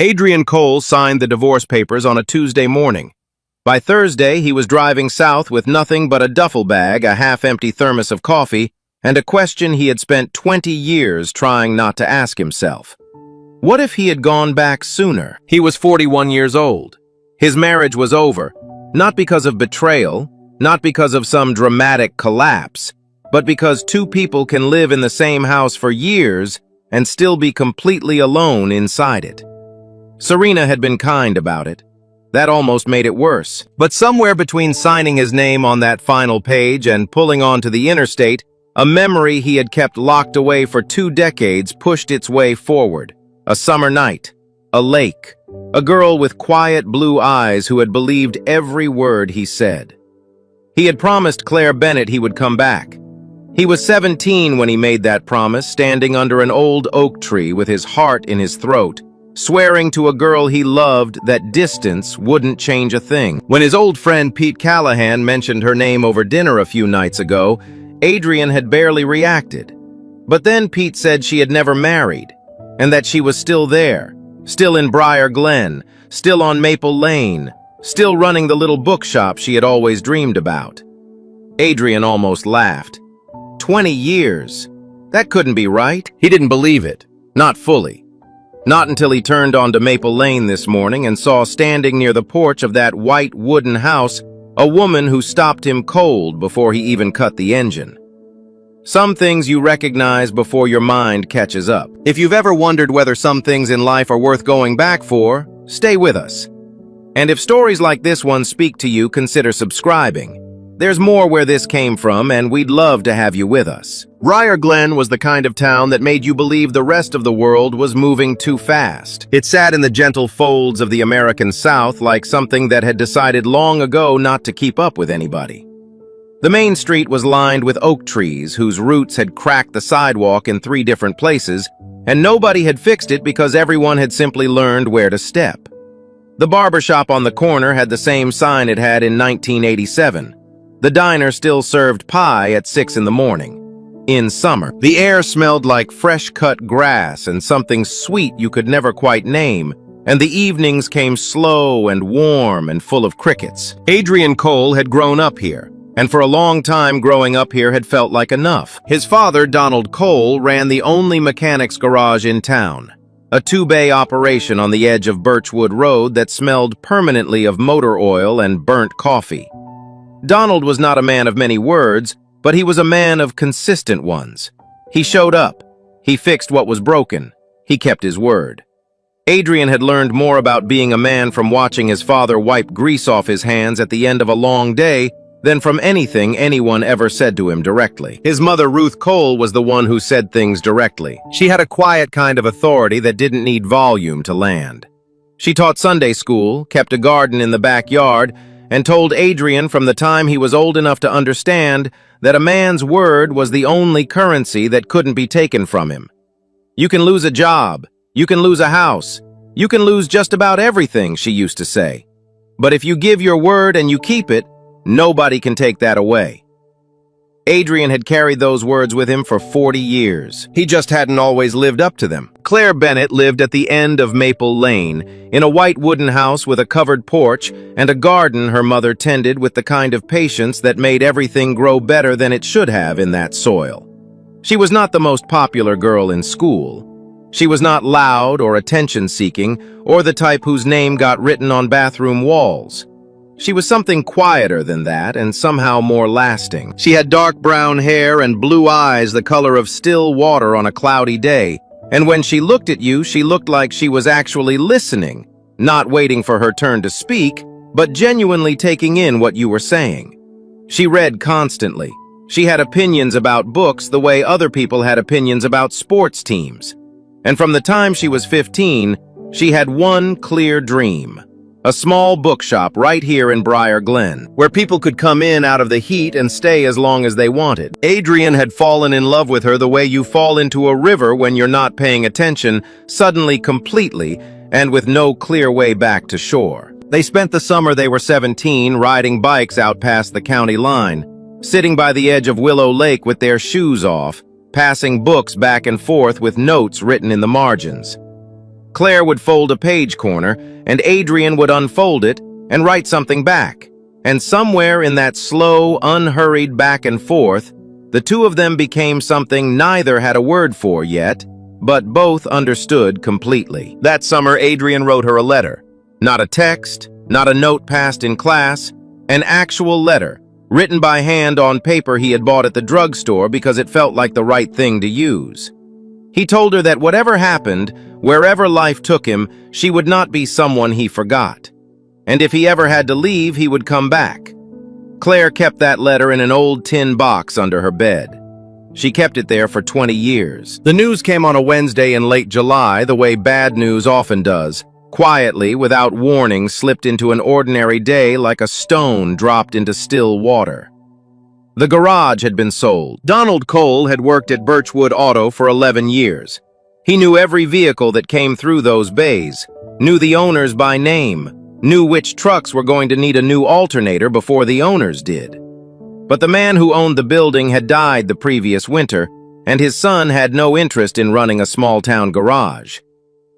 Adrian Cole signed the divorce papers on a Tuesday morning. By Thursday, he was driving south with nothing but a duffel bag, a half-empty thermos of coffee, and a question he had spent 20 years trying not to ask himself. What if he had gone back sooner? He was 41 years old. His marriage was over, not because of betrayal, not because of some dramatic collapse, but because two people can live in the same house for years and still be completely alone inside it. Serena had been kind about it. That almost made it worse. But somewhere between signing his name on that final page and pulling onto the interstate, a memory he had kept locked away for 2 decades pushed its way forward. A summer night, a lake, a girl with quiet blue eyes who had believed every word he said. He had promised Claire Bennett he would come back. He was 17 when he made that promise, standing under an old oak tree with his heart in his throat, swearing to a girl he loved that distance wouldn't change a thing. When his old friend Pete Callahan mentioned her name over dinner a few nights ago, Adrian had barely reacted. But then Pete said she had never married, and that she was still there, still in Briar Glen, still on Maple Lane, still running the little bookshop she had always dreamed about. Adrian almost laughed. 20 years. That couldn't be right. He didn't believe it. Not fully. Not until he turned onto Maple Lane this morning and saw standing near the porch of that white wooden house a woman who stopped him cold before he even cut the engine. Some things you recognize before your mind catches up. If you've ever wondered whether some things in life are worth going back for, stay with us. And if stories like this one speak to you, consider subscribing. There's more where this came from, and we'd love to have you with us. Briar Glen was the kind of town that made you believe the rest of the world was moving too fast. It sat in the gentle folds of the American South like something that had decided long ago not to keep up with anybody. The main street was lined with oak trees whose roots had cracked the sidewalk in 3 different places, and nobody had fixed it because everyone had simply learned where to step. The barbershop on the corner had the same sign it had in 1987. The diner still served pie at 6 in the morning. In summer, the air smelled like fresh-cut grass and something sweet you could never quite name, and the evenings came slow and warm and full of crickets. Adrian Cole had grown up here, and for a long time growing up here had felt like enough. His father, Donald Cole, ran the only mechanics garage in town, a 2-bay operation on the edge of Birchwood Road that smelled permanently of motor oil and burnt coffee. Donald was not a man of many words, but he was a man of consistent ones. He showed up. He fixed what was broken. He kept his word. Adrian had learned more about being a man from watching his father wipe grease off his hands at the end of a long day than from anything anyone ever said to him directly. His mother, Ruth Cole, was the one who said things directly. She had a quiet kind of authority that didn't need volume to land. She taught Sunday school, kept a garden in the backyard, and told Adrian from the time he was old enough to understand that a man's word was the only currency that couldn't be taken from him. You can lose a job, you can lose a house, you can lose just about everything, she used to say. But if you give your word and you keep it, nobody can take that away. Adrian had carried those words with him for 40 years. He just hadn't always lived up to them. Claire Bennett lived at the end of Maple Lane, in a white wooden house with a covered porch and a garden her mother tended with the kind of patience that made everything grow better than it should have in that soil. She was not the most popular girl in school. She was not loud or attention-seeking, or the type whose name got written on bathroom walls. She was something quieter than that and somehow more lasting. She had dark brown hair and blue eyes the color of still water on a cloudy day, and when she looked at you, she looked like she was actually listening, not waiting for her turn to speak, but genuinely taking in what you were saying. She read constantly. She had opinions about books the way other people had opinions about sports teams. And from the time she was 15, she had one clear dream. A small bookshop right here in Briar Glen, where people could come in out of the heat and stay as long as they wanted. Adrian had fallen in love with her the way you fall into a river when you're not paying attention, suddenly completely, and with no clear way back to shore. They spent the summer they were 17 riding bikes out past the county line, sitting by the edge of Willow Lake with their shoes off, passing books back and forth with notes written in the margins. Claire would fold a page corner, and Adrian would unfold it and write something back. And somewhere in that slow, unhurried back and forth, the two of them became something neither had a word for yet, but both understood completely. That summer, Adrian wrote her a letter. Not a text, not a note passed in class, an actual letter, written by hand on paper he had bought at the drugstore because it felt like the right thing to use. He told her that whatever happened, wherever life took him, she would not be someone he forgot. And if he ever had to leave, he would come back. Claire kept that letter in an old tin box under her bed. She kept it there for 20 years. The news came on a Wednesday in late July, the way bad news often does. Quietly, without warning, slipped into an ordinary day like a stone dropped into still water. The garage had been sold. Donald Cole had worked at Birchwood Auto for 11 years. He knew every vehicle that came through those bays, knew the owners by name, knew which trucks were going to need a new alternator before the owners did. But the man who owned the building had died the previous winter, and his son had no interest in running a small-town garage.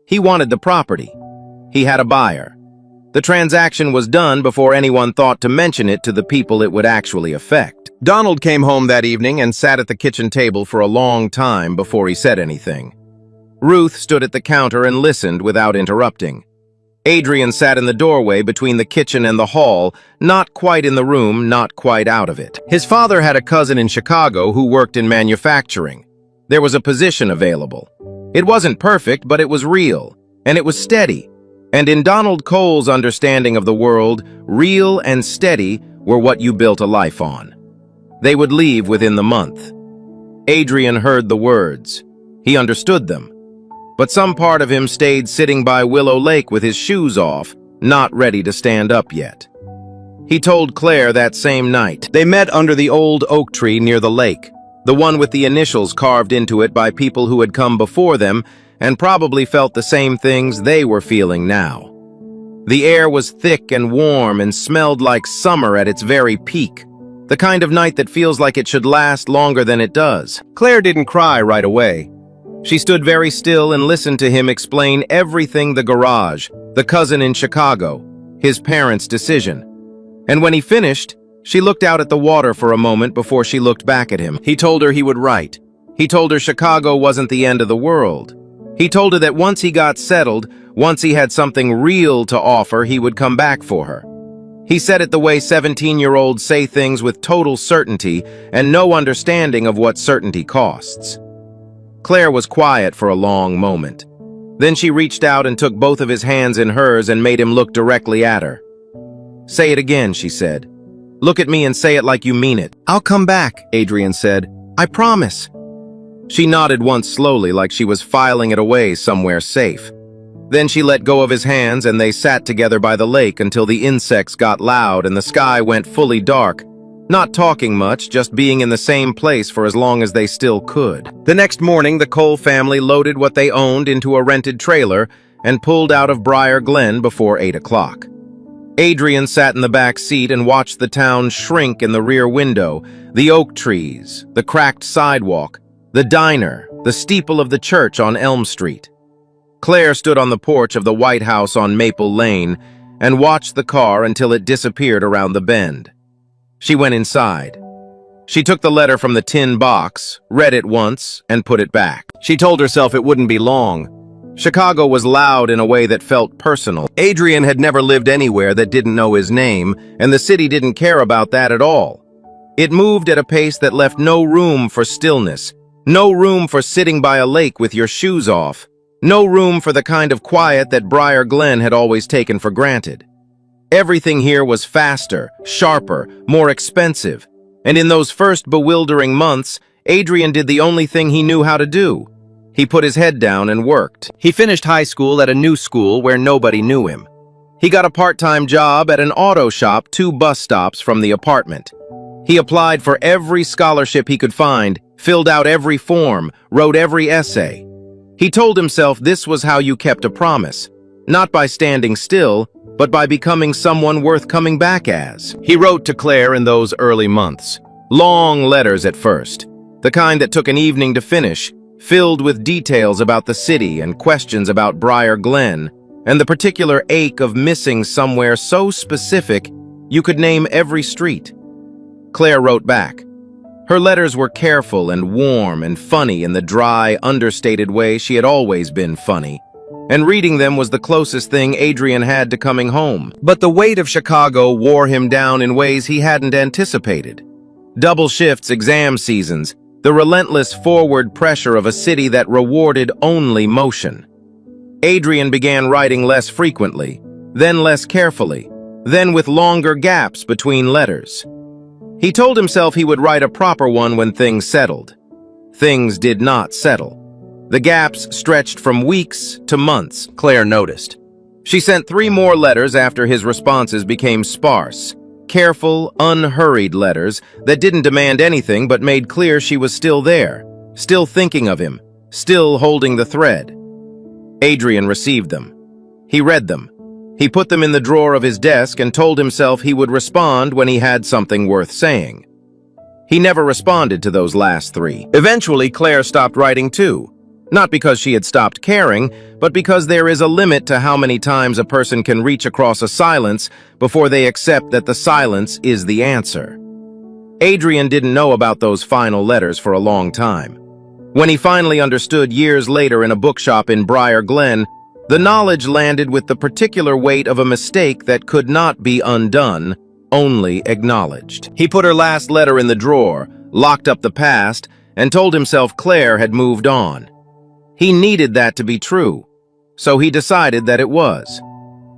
He wanted the property. He had a buyer. The transaction was done before anyone thought to mention it to the people it would actually affect. Donald came home that evening and sat at the kitchen table for a long time before he said anything. Ruth stood at the counter and listened without interrupting. Adrian sat in the doorway between the kitchen and the hall, not quite in the room, not quite out of it. His father had a cousin in Chicago who worked in manufacturing. There was a position available. It wasn't perfect, but it was real, and it was steady. And in Donald Cole's understanding of the world, real and steady were what you built a life on. They would leave within the month. Adrian heard the words. He understood them. But some part of him stayed sitting by Willow Lake with his shoes off, not ready to stand up yet. He told Claire that same night. They met under the old oak tree near the lake, the one with the initials carved into it by people who had come before them and probably felt the same things they were feeling now. The air was thick and warm and smelled like summer at its very peak, the kind of night that feels like it should last longer than it does. Claire didn't cry right away. She stood very still and listened to him explain everything: the garage, the cousin in Chicago, his parents' decision. And when he finished, she looked out at the water for a moment before she looked back at him. He told her he would write. He told her Chicago wasn't the end of the world. He told her that once he got settled, once he had something real to offer, he would come back for her. He said it the way 17-year-olds say things with total certainty and no understanding of what certainty costs. Claire was quiet for a long moment. Then she reached out and took both of his hands in hers and made him look directly at her. "Say it again," she said. "Look at me and say it like you mean it." "I'll come back," Adrian said. "I promise." She nodded once slowly, like she was filing it away somewhere safe. Then she let go of his hands and they sat together by the lake until the insects got loud and the sky went fully dark, not talking much, just being in the same place for as long as they still could. The next morning, the Cole family loaded what they owned into a rented trailer and pulled out of Briar Glen before 8 o'clock. Adrian sat in the back seat and watched the town shrink in the rear window, the oak trees, the cracked sidewalk, the diner, the steeple of the church on Elm Street. Claire stood on the porch of the White House on Maple Lane and watched the car until it disappeared around the bend. She went inside. She took the letter from the tin box, read it once, and put it back. She told herself it wouldn't be long. Chicago was loud in a way that felt personal. Adrian had never lived anywhere that didn't know his name, and the city didn't care about that at all. It moved at a pace that left no room for stillness, no room for sitting by a lake with your shoes off, no room for the kind of quiet that Briar Glen had always taken for granted. Everything here was faster, sharper, more expensive. And in those first bewildering months, Adrian did the only thing he knew how to do. He put his head down and worked. He finished high school at a new school where nobody knew him. He got a part-time job at an auto shop 2 bus stops from the apartment. He applied for every scholarship he could find, filled out every form, wrote every essay. He told himself this was how you kept a promise, not by standing still, but by becoming someone worth coming back as. He wrote to Claire in those early months. Long letters at first, the kind that took an evening to finish, filled with details about the city and questions about Briar Glen, and the particular ache of missing somewhere so specific you could name every street. Claire wrote back. Her letters were careful and warm and funny in the dry, understated way she had always been funny, and reading them was the closest thing Adrian had to coming home. But the weight of Chicago wore him down in ways he hadn't anticipated. Double shifts, exam seasons, the relentless forward pressure of a city that rewarded only motion. Adrian began writing less frequently, then less carefully, then with longer gaps between letters. He told himself he would write a proper one when things settled. Things did not settle. The gaps stretched from weeks to months, Claire noticed. She sent 3 more letters after his responses became sparse. Careful, unhurried letters that didn't demand anything but made clear she was still there, still thinking of him, still holding the thread. Adrian received them. He read them. He put them in the drawer of his desk and told himself he would respond when he had something worth saying. He never responded to those last 3. Eventually, Claire stopped writing too. Not because she had stopped caring, but because there is a limit to how many times a person can reach across a silence before they accept that the silence is the answer. Adrian didn't know about those final letters for a long time. When he finally understood years later in a bookshop in Briar Glen, the knowledge landed with the particular weight of a mistake that could not be undone, only acknowledged. He put her last letter in the drawer, locked up the past, and told himself Claire had moved on. He needed that to be true, so he decided that it was.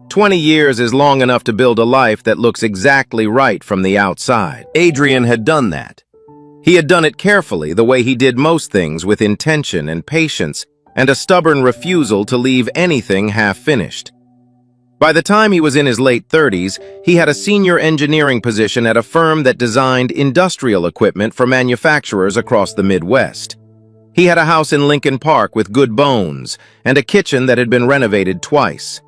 20 years is long enough to build a life that looks exactly right from the outside. Adrian had done that. He had done it carefully, the way he did most things, with intention and patience, and a stubborn refusal to leave anything half-finished. By the time he was in his late 30s, he had a senior engineering position at a firm that designed industrial equipment for manufacturers across the Midwest. He had a house in Lincoln Park with good bones, and a kitchen that had been renovated twice.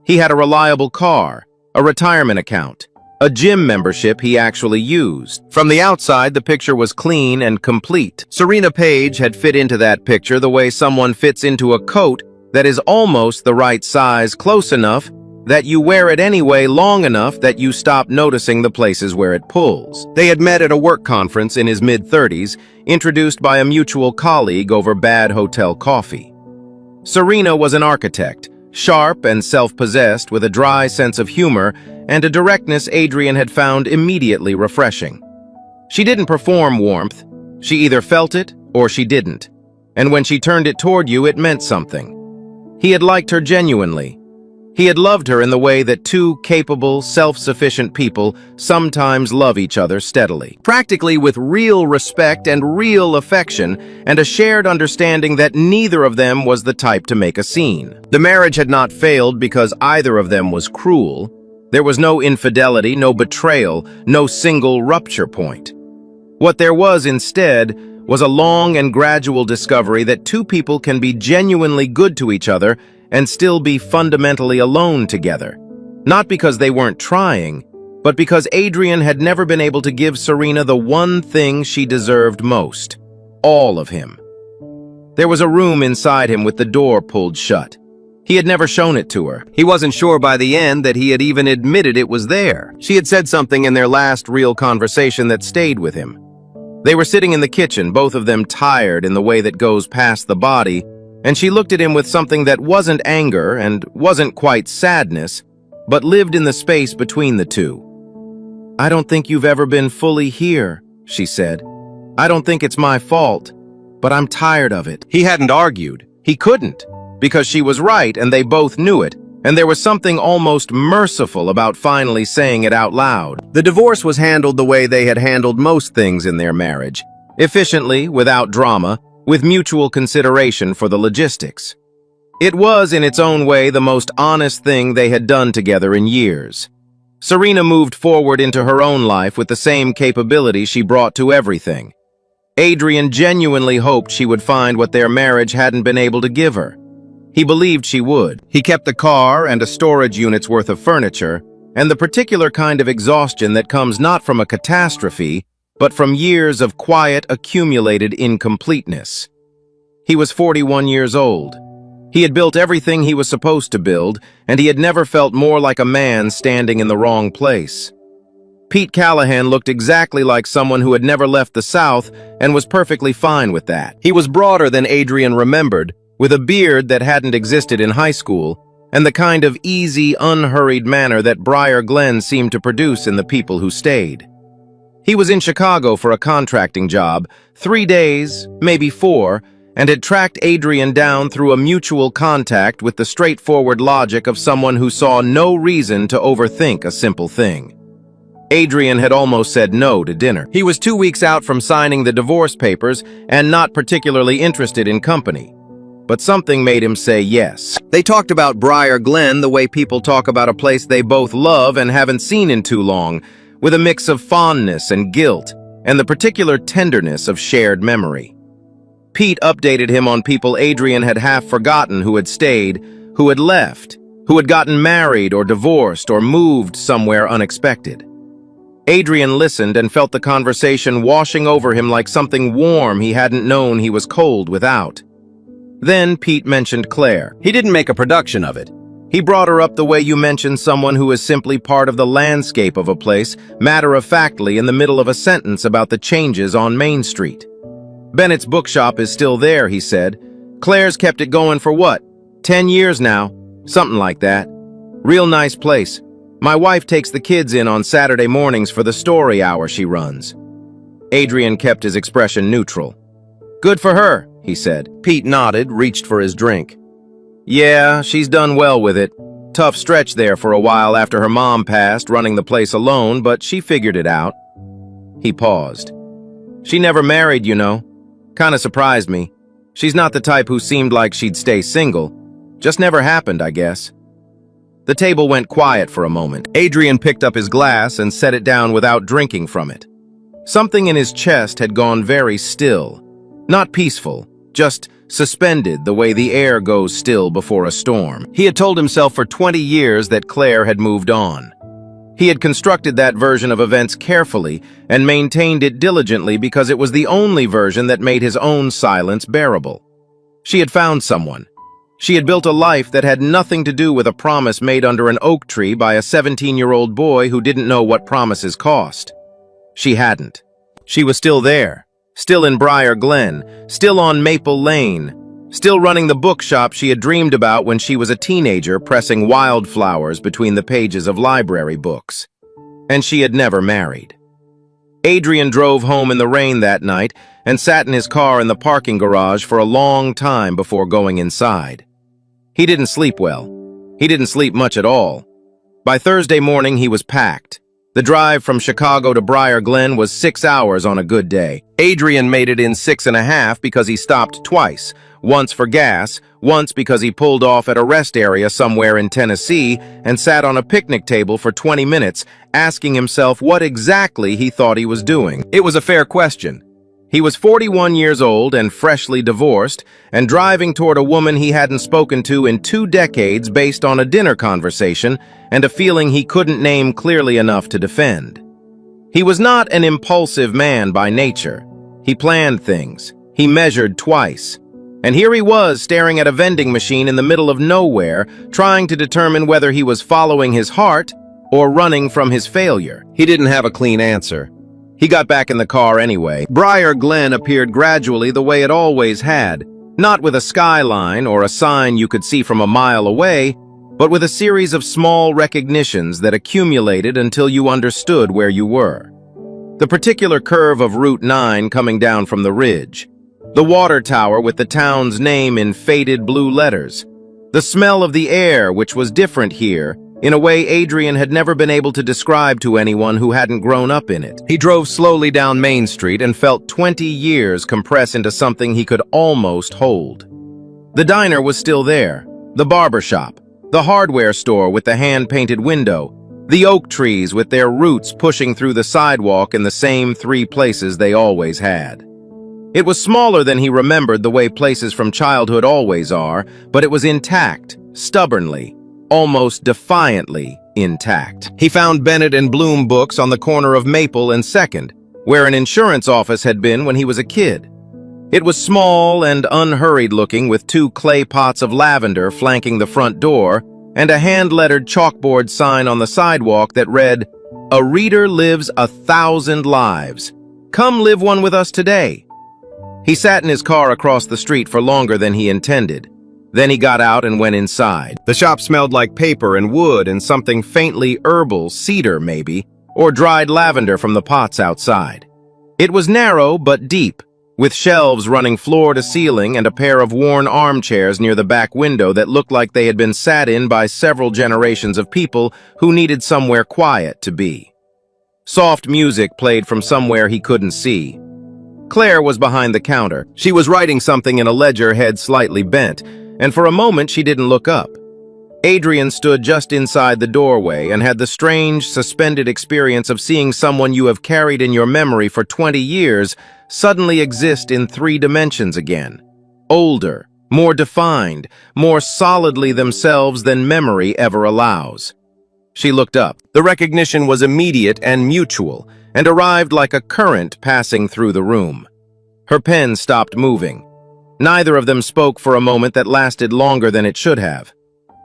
He had a reliable car, a retirement account, a gym membership he actually used. From the outside, the picture was clean and complete. Serena Page had fit into that picture the way someone fits into a coat that is almost the right size, close enough that you wear it anyway, long enough that you stop noticing the places where it pulls. They had met at a work conference in his mid-30s, introduced by a mutual colleague over bad hotel coffee. Serena was an architect, sharp and self-possessed, with a dry sense of humor and a directness Adrian had found immediately refreshing. She didn't perform warmth. She either felt it or she didn't. And when she turned it toward you, it meant something. He had liked her genuinely. He had loved her in the way that 2 capable, self-sufficient people sometimes love each other steadily. Practically with real respect and real affection, and a shared understanding that neither of them was the type to make a scene. The marriage had not failed because either of them was cruel. There was no infidelity, no betrayal, no single rupture point. What there was instead was a long and gradual discovery that 2 people can be genuinely good to each other and still be fundamentally alone together. Not because they weren't trying, but because Adrian had never been able to give Serena the one thing she deserved most: all of him. There was a room inside him with the door pulled shut. He had never shown it to her. He wasn't sure by the end that he had even admitted it was there. She had said something in their last real conversation that stayed with him. They were sitting in the kitchen, both of them tired in the way that goes past the body, and she looked at him with something that wasn't anger and wasn't quite sadness, but lived in the space between the two. "I don't think you've ever been fully here," she said. "I don't think it's my fault, but I'm tired of it." He hadn't argued. He couldn't, because she was right and they both knew it, and there was something almost merciful about finally saying it out loud. The divorce was handled the way they had handled most things in their marriage, efficiently, without drama, with mutual consideration for the logistics. It was, in its own way, the most honest thing they had done together in years. Serena moved forward into her own life with the same capability she brought to everything. Adrian genuinely hoped she would find what their marriage hadn't been able to give her. He believed she would. He kept the car and a storage unit's worth of furniture, and the particular kind of exhaustion that comes not from a catastrophe, but from years of quiet, accumulated incompleteness. He was 41 years old. He had built everything he was supposed to build, and he had never felt more like a man standing in the wrong place. Pete Callahan looked exactly like someone who had never left the South and was perfectly fine with that. He was broader than Adrian remembered, with a beard that hadn't existed in high school, and the kind of easy, unhurried manner that Briar Glen seemed to produce in the people who stayed. He was in Chicago for a contracting job, 3 days, maybe 4, and had tracked Adrian down through a mutual contact with the straightforward logic of someone who saw no reason to overthink a simple thing. Adrian had almost said no to dinner. He was 2 weeks out from signing the divorce papers and not particularly interested in company. But something made him say yes. They talked about Briar Glen the way people talk about a place they both love and haven't seen in too long, with a mix of fondness and guilt, and the particular tenderness of shared memory. Pete updated him on people Adrian had half forgotten who had stayed, who had left, who had gotten married or divorced or moved somewhere unexpected. Adrian listened and felt the conversation washing over him like something warm he hadn't known he was cold without. Then Pete mentioned Claire. He didn't make a production of it. He brought her up the way you mention someone who is simply part of the landscape of a place, matter-of-factly in the middle of a sentence about the changes on Main Street. Bennett's bookshop is still there, he said. Claire's kept it going for what? 10 years now? Something like that. Real nice place. My wife takes the kids in on Saturday mornings for the story hour she runs. Adrian kept his expression neutral. Good for her, he said. Pete nodded, reached for his drink. Yeah, she's done well with it. Tough stretch there for a while after her mom passed, running the place alone, but she figured it out. He paused. She never married, you know. Kinda surprised me. She's not the type who seemed like she'd stay single. Just never happened, I guess. The table went quiet for a moment. Adrian picked up his glass and set it down without drinking from it. Something in his chest had gone very still. Not peaceful, just suspended the way the air goes still before a storm. He had told himself for 20 years that Claire had moved on. He had constructed that version of events carefully and maintained it diligently because it was the only version that made his own silence bearable. She had found someone. She had built a life that had nothing to do with a promise made under an oak tree by a 17-year-old boy who didn't know what promises cost. She hadn't. She was still there, still in Briar Glen, still on Maple Lane, still running the bookshop she had dreamed about when she was a teenager, pressing wildflowers between the pages of library books. And she had never married. Adrian drove home in the rain that night and sat in his car in the parking garage for a long time before going inside. He didn't sleep well. He didn't sleep much at all. By Thursday morning, he was packed. The drive from Chicago to Briar Glen was 6 hours on a good day. Adrian made it in 6.5 because he stopped twice, once for gas, once because he pulled off at a rest area somewhere in Tennessee and sat on a picnic table for 20 minutes, asking himself what exactly he thought he was doing. It was a fair question. He was 41 years old and freshly divorced, and driving toward a woman he hadn't spoken to in 2 decades based on a dinner conversation and a feeling he couldn't name clearly enough to defend. He was not an impulsive man by nature. He planned things. He measured twice. And here he was staring at a vending machine in the middle of nowhere, trying to determine whether he was following his heart or running from his failure. He didn't have a clean answer. He got back in the car anyway. Briar Glen appeared gradually the way it always had, not with a skyline or a sign you could see from a mile away, but with a series of small recognitions that accumulated until you understood where you were. The particular curve of Route 9 coming down from the ridge, the water tower with the town's name in faded blue letters, the smell of the air, which was different here, in a way Adrian had never been able to describe to anyone who hadn't grown up in it. He drove slowly down Main Street and felt 20 years compress into something he could almost hold. The diner was still there, the barber shop, the hardware store with the hand-painted window, the oak trees with their roots pushing through the sidewalk in the same 3 places they always had. It was smaller than he remembered the way places from childhood always are, but it was intact, stubbornly, almost defiantly intact. He found Bennett and Bloom books on the corner of Maple and 2nd, where an insurance office had been when he was a kid. It was small and unhurried-looking, with 2 clay pots of lavender flanking the front door and a hand-lettered chalkboard sign on the sidewalk that read, "A reader lives 1,000 lives. Come live one with us today." He sat in his car across the street for longer than he intended. Then he got out and went inside. The shop smelled like paper and wood and something faintly herbal, cedar maybe, or dried lavender from the pots outside. It was narrow but deep, with shelves running floor to ceiling and a pair of worn armchairs near the back window that looked like they had been sat in by several generations of people who needed somewhere quiet to be. Soft music played from somewhere he couldn't see. Claire was behind the counter. She was writing something in a ledger, head slightly bent, and for a moment she didn't look up. Adrian stood just inside the doorway and had the strange, suspended experience of seeing someone you have carried in your memory for 20 years suddenly exist in 3 dimensions again. Older, more defined, more solidly themselves than memory ever allows. She looked up. The recognition was immediate and mutual, and arrived like a current passing through the room. Her pen stopped moving. Neither of them spoke for a moment that lasted longer than it should have.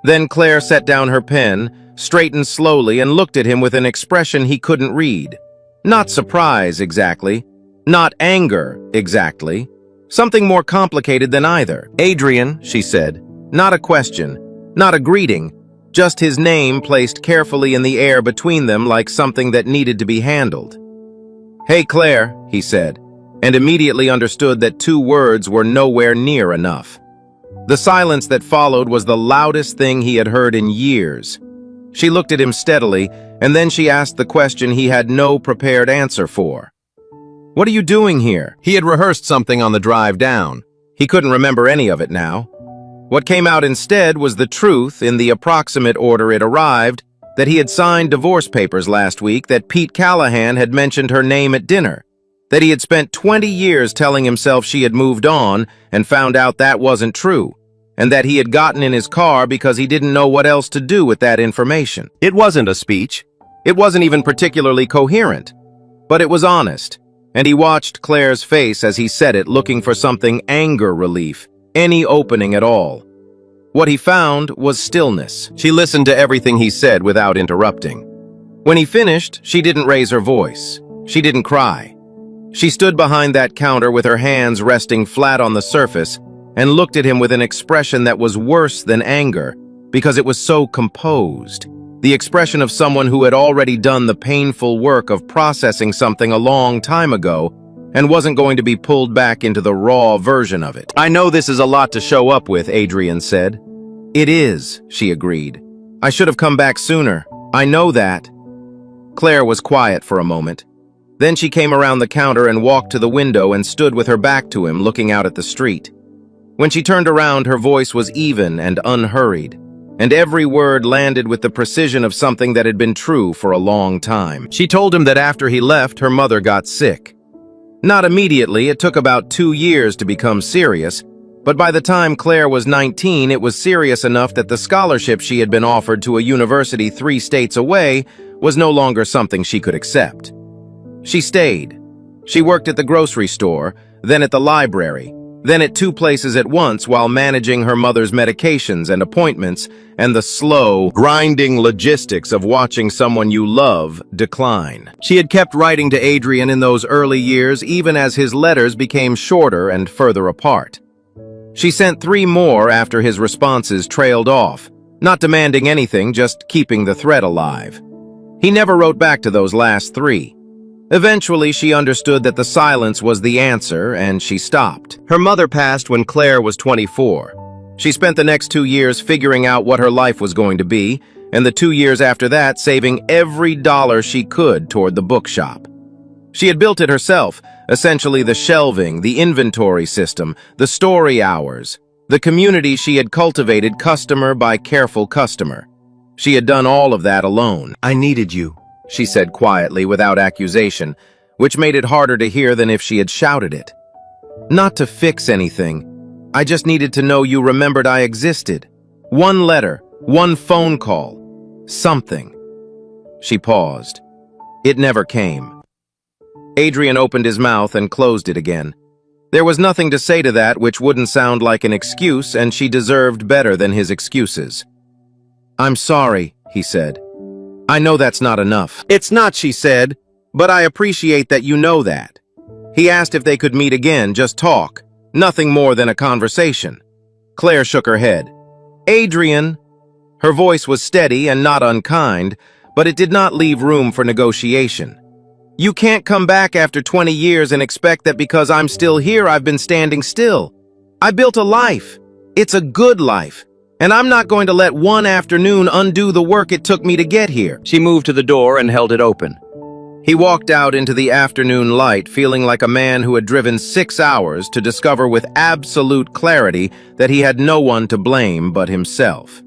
Then Claire set down her pen, straightened slowly, and looked at him with an expression he couldn't read. Not surprise, exactly. Not anger, exactly. Something more complicated than either. "Adrian," she said. Not a question, not a greeting, just his name placed carefully in the air between them like something that needed to be handled. "Hey, Claire," he said, and immediately understood that 2 words were nowhere near enough. The silence that followed was the loudest thing he had heard in years. She looked at him steadily, and then she asked the question he had no prepared answer for. "What are you doing here?" He had rehearsed something on the drive down. He couldn't remember any of it now. What came out instead was the truth, in the approximate order it arrived, that he had signed divorce papers last week, that Pete Callahan had mentioned her name at dinner, that he had spent 20 years telling himself she had moved on and found out that wasn't true, and that he had gotten in his car because he didn't know what else to do with that information. It wasn't a speech. It wasn't even particularly coherent. But it was honest, and he watched Claire's face as he said it, looking for something anger relief, any opening at all. What he found was stillness. She listened to everything he said without interrupting. When he finished, she didn't raise her voice. She didn't cry. She stood behind that counter with her hands resting flat on the surface and looked at him with an expression that was worse than anger because it was so composed. The expression of someone who had already done the painful work of processing something a long time ago and wasn't going to be pulled back into the raw version of it. "I know this is a lot to show up with," Adrian said. "It is," she agreed. "I should have come back sooner. I know that." Claire was quiet for a moment. Then she came around the counter and walked to the window and stood with her back to him, looking out at the street. When she turned around, her voice was even and unhurried, and every word landed with the precision of something that had been true for a long time. She told him that after he left, her mother got sick. Not immediately, it took about 2 years to become serious, but by the time Claire was 19, it was serious enough that the scholarship she had been offered to a university 3 states away was no longer something she could accept. She stayed. She worked at the grocery store, then at the library, then at 2 places at once while managing her mother's medications and appointments and the slow, grinding logistics of watching someone you love decline. She had kept writing to Adrian in those early years, even as his letters became shorter and further apart. She sent 3 more after his responses trailed off, not demanding anything, just keeping the thread alive. He never wrote back to those last 3. Eventually, she understood that the silence was the answer, and she stopped. Her mother passed when Claire was 24. She spent the next 2 years figuring out what her life was going to be, and the 2 years after that saving every dollar she could toward the bookshop. She had built it herself, essentially the shelving, the inventory system, the story hours, the community she had cultivated customer by careful customer. She had done all of that alone. "I needed you," she said quietly, without accusation, which made it harder to hear than if she had shouted it. "Not to fix anything. I just needed to know you remembered I existed. One letter, one phone call, something." She paused. It never came. Adrian opened his mouth and closed it again. There was nothing to say to that which wouldn't sound like an excuse, and she deserved better than his excuses. "I'm sorry," he said. "I know that's not enough." "It's not," she said, "but I appreciate that you know that." He asked if they could meet again, just talk. Nothing more than a conversation. Claire shook her head. "Adrian." Her voice was steady and not unkind, but it did not leave room for negotiation. "You can't come back after 20 years and expect that because I'm still here I've been standing still. I built a life. It's a good life. And I'm not going to let one afternoon undo the work it took me to get here." She moved to the door and held it open. He walked out into the afternoon light, feeling like a man who had driven 6 hours to discover with absolute clarity that he had no one to blame but himself.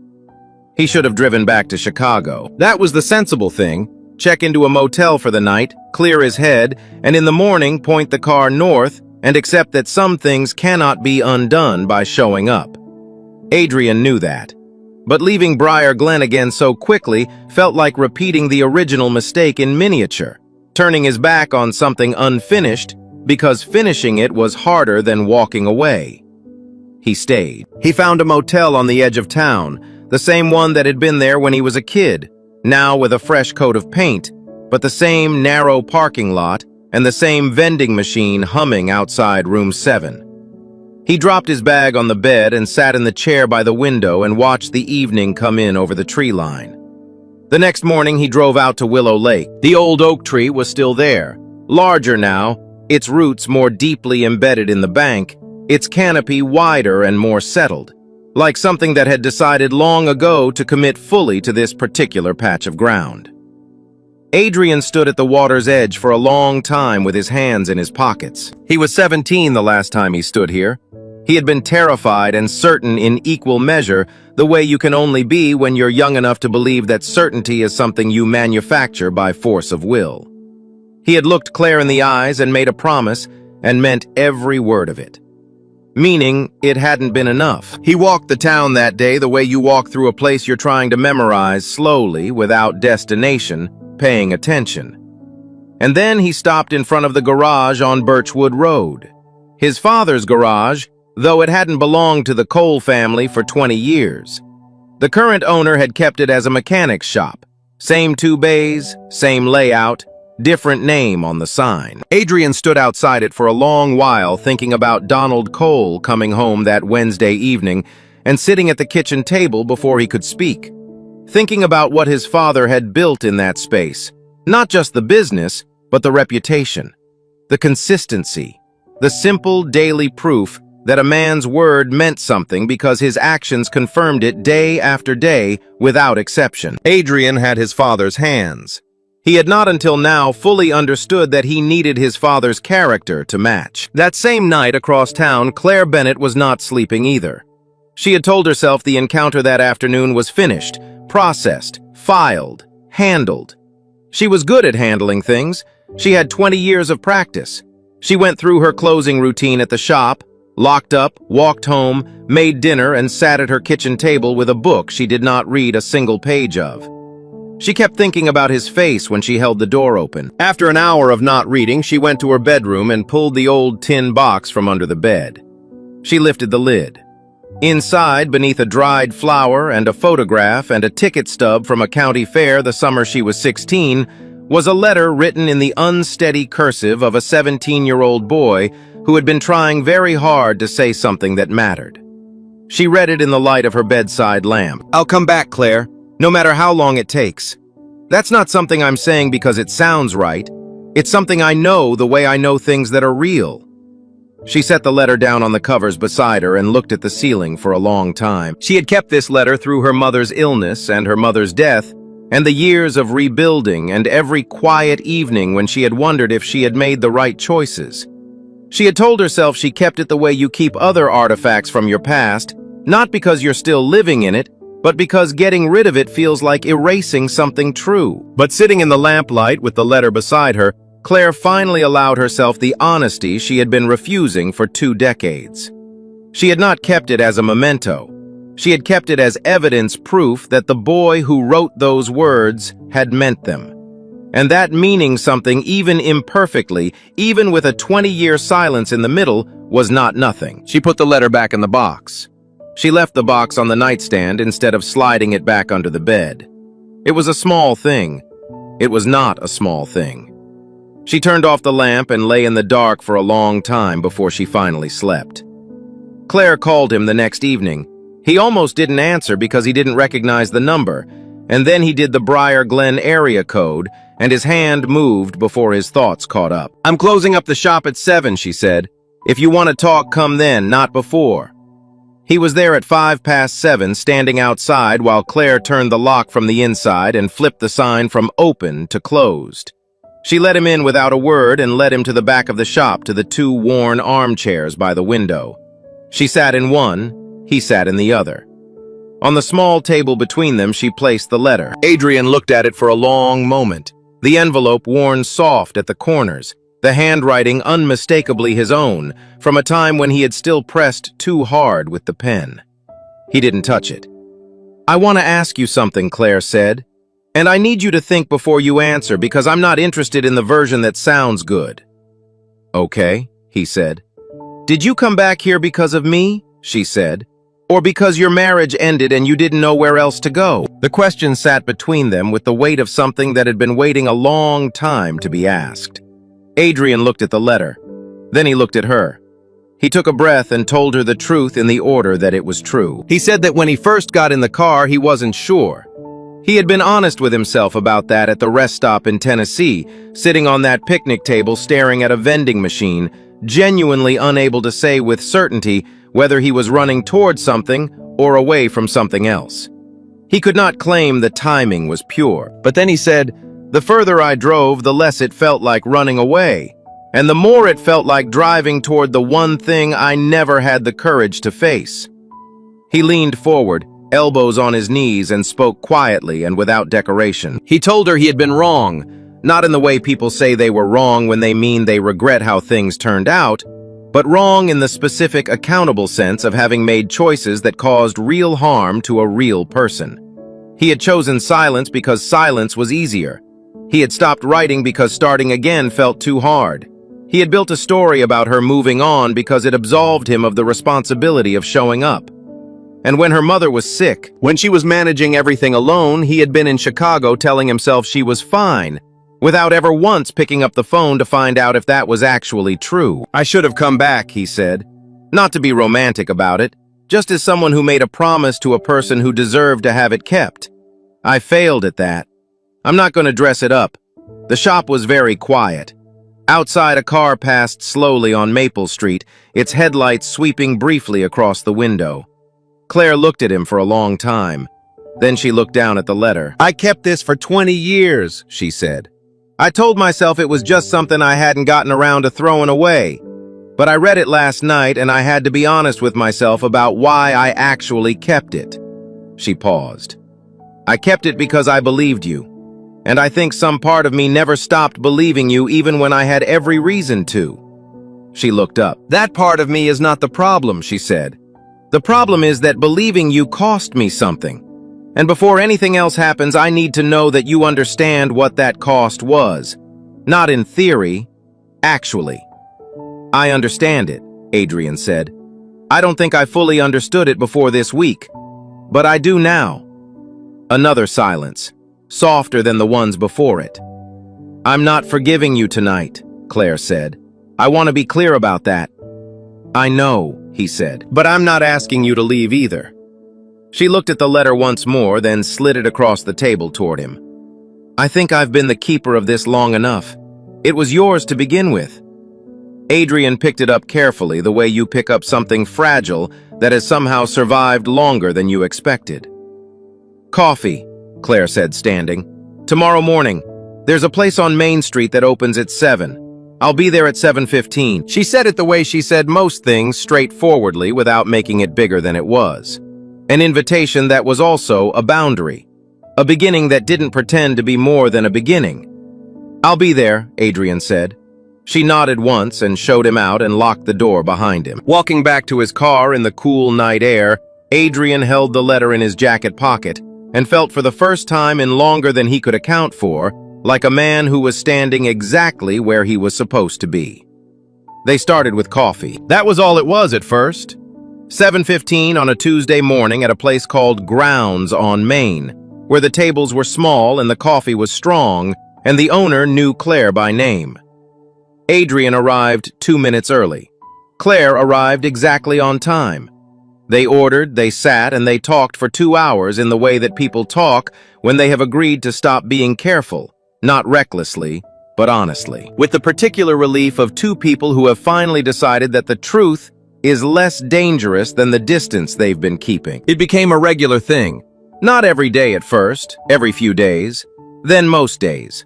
He should have driven back to Chicago. That was the sensible thing. Check into a motel for the night, clear his head, and in the morning point the car north and accept that some things cannot be undone by showing up. Adrian knew that. But leaving Briar Glen again so quickly felt like repeating the original mistake in miniature, turning his back on something unfinished because finishing it was harder than walking away. He stayed. He found a motel on the edge of town, the same one that had been there when he was a kid, now with a fresh coat of paint, but the same narrow parking lot and the same vending machine humming outside room 7. He dropped his bag on the bed and sat in the chair by the window and watched the evening come in over the tree line. The next morning he drove out to Willow Lake. The old oak tree was still there, larger now, its roots more deeply embedded in the bank, its canopy wider and more settled, like something that had decided long ago to commit fully to this particular patch of ground. Adrian stood at the water's edge for a long time with his hands in his pockets. He was 17 the last time he stood here. He had been terrified and certain in equal measure, the way you can only be when you're young enough to believe that certainty is something you manufacture by force of will. He had looked Claire in the eyes and made a promise and meant every word of it. Meaning, it hadn't been enough. He walked the town that day the way you walk through a place you're trying to memorize slowly, without destination, paying attention. And then he stopped in front of the garage on Birchwood Road. His father's garage, though it hadn't belonged to the Cole family for 20 years. The current owner had kept it as a mechanic's shop. Same 2 bays, same layout, different name on the sign. Adrian stood outside it for a long while thinking about Donald Cole coming home that Wednesday evening and sitting at the kitchen table before he could speak. Thinking about what his father had built in that space. Not just the business, but the reputation, the consistency, the simple daily proof that a man's word meant something because his actions confirmed it day after day without exception. Adrian had his father's hands. He had not until now fully understood that he needed his father's character to match. That same night across town, Claire Bennett was not sleeping either. She had told herself the encounter that afternoon was finished, processed, filed, handled. She was good at handling things. She had 20 years of practice. She went through her closing routine at the shop, locked up, walked home, made dinner, and sat at her kitchen table with a book she did not read a single page of. She kept thinking about his face when she held the door open. After an hour of not reading, she went to her bedroom and pulled the old tin box from under the bed. She lifted the lid. Inside, beneath a dried flower and a photograph and a ticket stub from a county fair the summer she was 16, was a letter written in the unsteady cursive of a 17-year-old boy who had been trying very hard to say something that mattered. She read it in the light of her bedside lamp. "I'll come back, Claire, no matter how long it takes. That's not something I'm saying because it sounds right. It's something I know the way I know things that are real." She set the letter down on the covers beside her and looked at the ceiling for a long time. She had kept this letter through her mother's illness and her mother's death, and the years of rebuilding and every quiet evening when she had wondered if she had made the right choices. She had told herself she kept it the way you keep other artifacts from your past, not because you're still living in it, but because getting rid of it feels like erasing something true. But sitting in the lamplight with the letter beside her, Claire finally allowed herself the honesty she had been refusing for 2 decades. She had not kept it as a memento. She had kept it as evidence proof that the boy who wrote those words had meant them. And that meaning something even imperfectly, even with a 20-year silence in the middle, was not nothing. She put the letter back in the box. She left the box on the nightstand instead of sliding it back under the bed. It was a small thing. It was not a small thing. She turned off the lamp and lay in the dark for a long time before she finally slept. Claire called him the next evening. He almost didn't answer because he didn't recognize the number, and then he did the Briar Glen area code, and his hand moved before his thoughts caught up. "I'm closing up the shop at 7, she said. "If you want to talk, come then, not before." He was there at 7:05, standing outside while Claire turned the lock from the inside and flipped the sign from open to closed. She let him in without a word and led him to the back of the shop to the 2 worn armchairs by the window. She sat in one, he sat in the other. On the small table between them, she placed the letter. Adrian looked at it for a long moment, the envelope worn soft at the corners, the handwriting unmistakably his own, from a time when he had still pressed too hard with the pen. He didn't touch it. "I want to ask you something," Claire said. "And I need you to think before you answer because I'm not interested in the version that sounds good." "Okay," he said. "Did you come back here because of me?" she said. "Or because your marriage ended and you didn't know where else to go?" The question sat between them with the weight of something that had been waiting a long time to be asked. Adrian looked at the letter. Then he looked at her. He took a breath and told her the truth in the order that it was true. He said that when he first got in the car, he wasn't sure. He had been honest with himself about that at the rest stop in Tennessee, sitting on that picnic table staring at a vending machine, genuinely unable to say with certainty whether he was running towards something or away from something else. He could not claim the timing was pure. But then he said, "The further I drove, the less it felt like running away, and the more it felt like driving toward the one thing I never had the courage to face." He leaned forward, elbows on his knees, and spoke quietly and without decoration. He told her he had been wrong, not in the way people say they were wrong when they mean they regret how things turned out, but wrong in the specific accountable sense of having made choices that caused real harm to a real person. He had chosen silence because silence was easier. He had stopped writing because starting again felt too hard. He had built a story about her moving on because it absolved him of the responsibility of showing up. And when her mother was sick, when she was managing everything alone, he had been in Chicago telling himself she was fine, without ever once picking up the phone to find out if that was actually true. "I should have come back," he said. Not to be romantic about it, just as someone who made a promise to a person who deserved to have it kept. I failed at that. I'm not going to dress it up. The shop was very quiet. Outside, a car passed slowly on Maple Street, its headlights sweeping briefly across the window. Claire looked at him for a long time. Then she looked down at the letter. "I kept this for 20 years, she said. "I told myself it was just something I hadn't gotten around to throwing away. But I read it last night and I had to be honest with myself about why I actually kept it." She paused. "I kept it because I believed you. And I think some part of me never stopped believing you even when I had every reason to." She looked up. "That part of me is not the problem," she said. "The problem is that believing you cost me something. And before anything else happens, I need to know that you understand what that cost was. Not in theory, actually." "I understand it," Adrian said. "I don't think I fully understood it before this week. But I do now." Another silence, softer than the ones before it. "I'm not forgiving you tonight," Claire said. "I want to be clear about that." "I know," he said, "but I'm not asking you to leave either." She looked at the letter once more, then slid it across the table toward him. "I think I've been the keeper of this long enough. It was yours to begin with." Adrian picked it up carefully, the way you pick up something fragile that has somehow survived longer than you expected. "Coffee," Claire said, standing. "Tomorrow morning. There's a place on Main Street that opens at 7. I'll be there at 7:15. She said it the way she said most things, straightforwardly, without making it bigger than it was. An invitation that was also a boundary. A beginning that didn't pretend to be more than a beginning. "I'll be there," Adrian said. She nodded once and showed him out and locked the door behind him. Walking back to his car in the cool night air, Adrian held the letter in his jacket pocket and felt for the first time in longer than he could account for like a man who was standing exactly where he was supposed to be. They started with coffee. That was all it was at first. 7:15 on a Tuesday morning at a place called Grounds on Main, where the tables were small and the coffee was strong, and the owner knew Claire by name. Adrian arrived 2 minutes early. Claire arrived exactly on time. They ordered, they sat, and they talked for 2 hours in the way that people talk when they have agreed to stop being careful, not recklessly, but honestly. With the particular relief of two people who have finally decided that the truth is less dangerous than the distance they've been keeping. It became a regular thing. Not every day at first, every few days, then most days.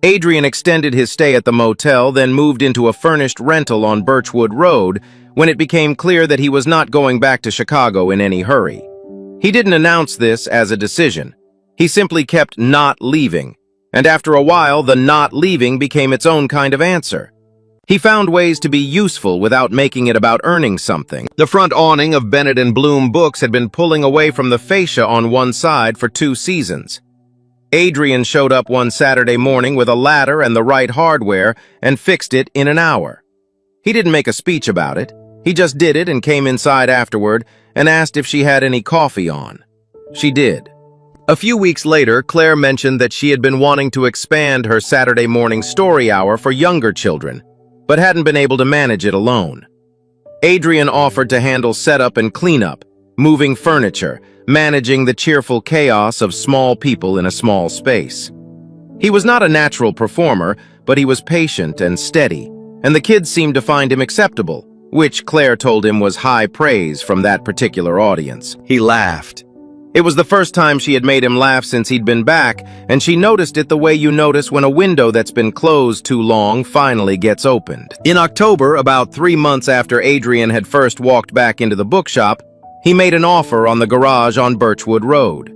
Adrian extended his stay at the motel, then moved into a furnished rental on Birchwood Road when it became clear that he was not going back to Chicago in any hurry. He didn't announce this as a decision. He simply kept not leaving, and after a while, the not leaving became its own kind of answer. He found ways to be useful without making it about earning something. The front awning of Bennett and Bloom books had been pulling away from the fascia on one side for 2 seasons. Adrian showed up one Saturday morning with a ladder and the right hardware and fixed it in an hour. He didn't make a speech about it. He just did it and came inside afterward and asked if she had any coffee on. She did. A few weeks later, Claire mentioned that she had been wanting to expand her Saturday morning story hour for younger children, but hadn't been able to manage it alone. Adrian offered to handle setup and cleanup, moving furniture, managing the cheerful chaos of small people in a small space. He was not a natural performer, but he was patient and steady, and the kids seemed to find him acceptable, which Claire told him was high praise from that particular audience. He laughed. It was the first time she had made him laugh since he'd been back, and she noticed it the way you notice when a window that's been closed too long finally gets opened. In October, about 3 months after Adrian had first walked back into the bookshop, he made an offer on the garage on Birchwood Road.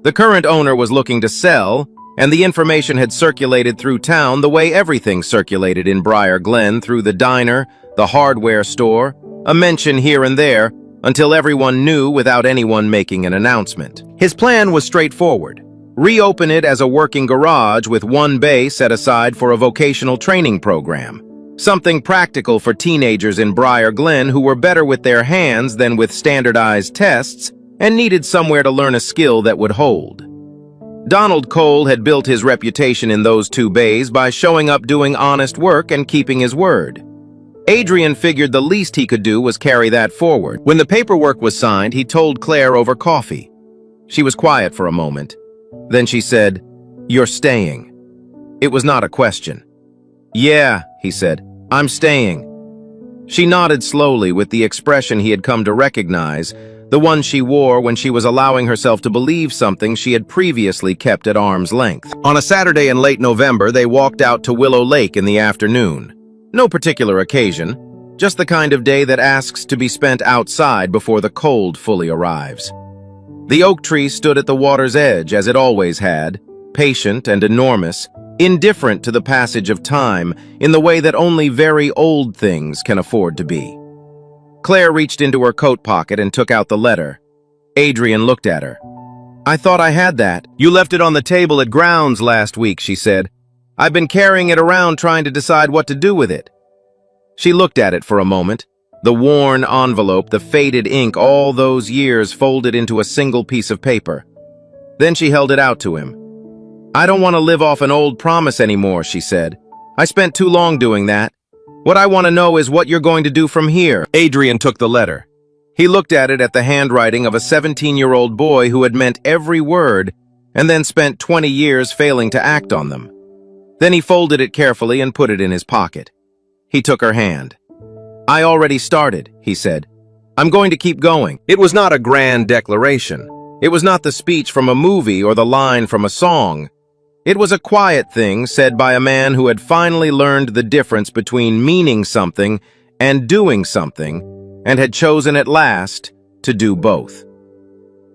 The current owner was looking to sell, and the information had circulated through town the way everything circulated in Briar Glen through the diner, the hardware store, a mention here and there, until everyone knew without anyone making an announcement. His plan was straightforward. Reopen it as a working garage with one bay set aside for a vocational training program. Something practical for teenagers in Briar Glen who were better with their hands than with standardized tests and needed somewhere to learn a skill that would hold. Donald Cole had built his reputation in those 2 bays by showing up doing honest work and keeping his word. Adrian figured the least he could do was carry that forward. When the paperwork was signed, he told Claire over coffee. She was quiet for a moment. Then she said, "You're staying." It was not a question. "Yeah," he said, "I'm staying." She nodded slowly with the expression he had come to recognize, the one she wore when she was allowing herself to believe something she had previously kept at arm's length. On a Saturday in late November, they walked out to Willow Lake in the afternoon. No particular occasion, just the kind of day that asks to be spent outside before the cold fully arrives. The oak tree stood at the water's edge, as it always had, patient and enormous, indifferent to the passage of time in the way that only very old things can afford to be. Claire reached into her coat pocket and took out the letter. Adrian looked at her. "I thought I had that. You left it on the table at Grounds last week," she said. "I've been carrying it around trying to decide what to do with it." She looked at it for a moment, the worn envelope, the faded ink, all those years folded into a single piece of paper. Then she held it out to him. "I don't want to live off an old promise anymore," she said. "I spent too long doing that. What I want to know is what you're going to do from here." Adrian took the letter. He looked at it at the handwriting of a 17-year-old boy who had meant every word and then spent 20 years failing to act on them. Then he folded it carefully and put it in his pocket. He took her hand. "I already started," he said. "I'm going to keep going." It was not a grand declaration. It was not the speech from a movie or the line from a song. It was a quiet thing said by a man who had finally learned the difference between meaning something and doing something, and had chosen at last to do both.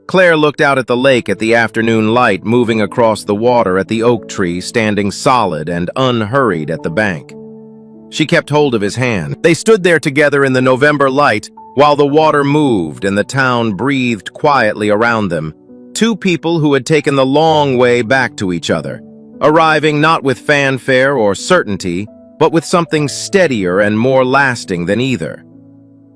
Claire looked out at the lake at the afternoon light moving across the water at the oak tree standing solid and unhurried at the bank. She kept hold of his hand. They stood there together in the November light while the water moved and the town breathed quietly around them. Two people who had taken the long way back to each other, arriving not with fanfare or certainty, but with something steadier and more lasting than either.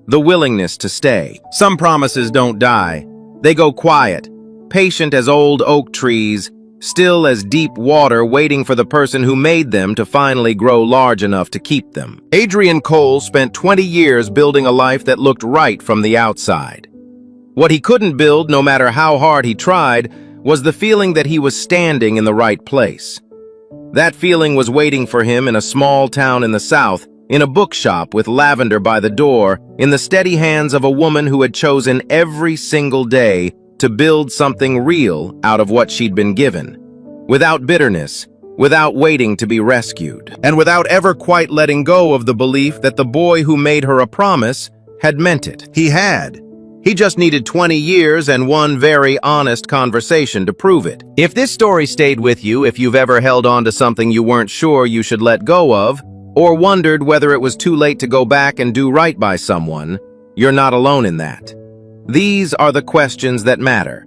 The willingness to stay. Some promises don't die. They go quiet, patient as old oak trees, still as deep water waiting for the person who made them to finally grow large enough to keep them. Adrian Cole spent 20 years building a life that looked right from the outside. What he couldn't build, no matter how hard he tried, was the feeling that he was standing in the right place. That feeling was waiting for him in a small town in the South, in a bookshop with lavender by the door, in the steady hands of a woman who had chosen every single day to build something real out of what she'd been given, without bitterness, without waiting to be rescued, and without ever quite letting go of the belief that the boy who made her a promise had meant it. He had. He just needed 20 years and one very honest conversation to prove it. If this story stayed with you, if you've ever held on to something you weren't sure you should let go of, or wondered whether it was too late to go back and do right by someone, you're not alone in that. These are the questions that matter.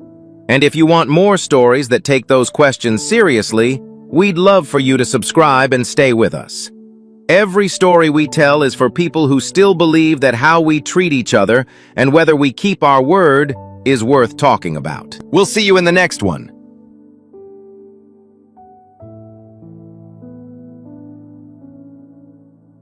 And if you want more stories that take those questions seriously, we'd love for you to subscribe and stay with us. Every story we tell is for people who still believe that how we treat each other and whether we keep our word is worth talking about. We'll see you in the next one.